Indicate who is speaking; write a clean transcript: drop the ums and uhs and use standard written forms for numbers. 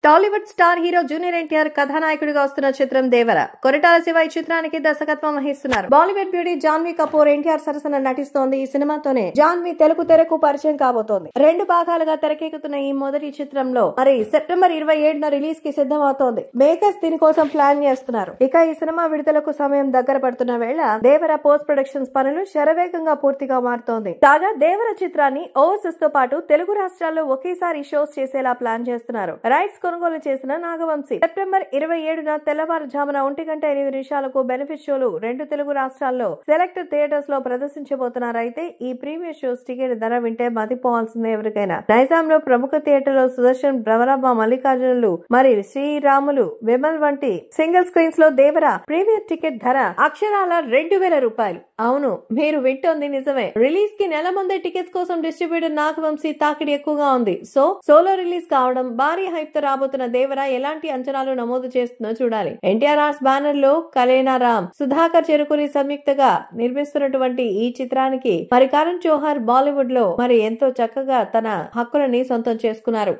Speaker 1: Tollywood star hero junior NTR కథానాయకుడిగా వస్తున్న చిత్రం దేవర. కొరటాల శివ ఈ చిత్రానికి దర్శకత్వం వహిస్తున్నారు. బాలీవుడ్ బ్యూటీ జాన్వీ కపూర్ ఎన్టీఆర్ సరసన నటిస్తోంది. ఈ సినిమాతోనే జాన్వీ తెలుగు తెరకు పరిచయం కాబోతోంది. 2 భాగాలుగా తెరకెక్కుతున్న ఈ మొదటి చిత్రంలో సెప్టెంబర్ 27న రిలీజ్ కి సిద్ధమవుతోంది. మేకర్స్ దీనికోసం ప్లాన్ చేస్తున్నారు. ఇక ఈ సినిమా విడుదలకు సమయం దగ్గర పడుతున్న వేళ దేవర పోస్ట్ ప్రొడక్షన్స్ పనులు శరవేగంగా పూర్తిగా మారుతోంది. తాజా దేవర చిత్రాన్ని ఓవర్సీస్ తో పాటు తెలుగు రాష్ట్రాల్లో ఒకేసారి షోస్ చేసేలా ప్లాన్ చేస్తున్నారు. రైట్స్ కొనుగోలు చేసిన నాగవంశీ సెప్టెంబర్ 27న తెల్లవారుజామున 1:08 బెనిఫిట్ షోలు 2 తెలుగు రాష్ట్రాల్లో సెలెక్టెడ్ థియేటర్స్ లో ప్రదర్శించబోతున్నారు. అయితే ఈ ప్రీమియర్ షోస్ టికెట్ ధర వింటే మతిపోవాల్సిందే ఎవరికైనా. నైజాంలో ప్రముఖ థియేటర్లో సుదర్శన్, భ్రమరాంబ, మల్లికార్జునులు, మరియు శ్రీరాములు, విమల్ వంటి సింగిల్ స్క్రీన్స్ లో దేవర ప్రీమియర్ టికెట్ ధర అక్షరాల 2000 రూపాయలు. అవును, మీరు వింటోంది నిజమే. రిలీజ్ కి నెల ముందే టికెట్స్ కోసం డిస్ట్రిబ్యూటర్ నాగవంశీ తాకిడి ఎక్కువగా ఉంది. సోలో రిలీజ్ కావడం, భారీ హైప్ తో రాబోతున్న దేవర ఎలాంటి అంచనాలు నమోదు చేస్తుందో చూడాలి. ఎన్టీఆర్ ఆర్ట్స్ బ్యానర్ లో కలేనా రామ్, సుధాకర్ చెరుకురి సంయుక్తగా నిర్మిస్తున్నటువంటి ఈ చిత్రానికి కరణ్ జోహర్ బాలీవుడ్ లో ఎంతో చక్కగా తన హక్కులని సొంతం చేసుకున్నారు.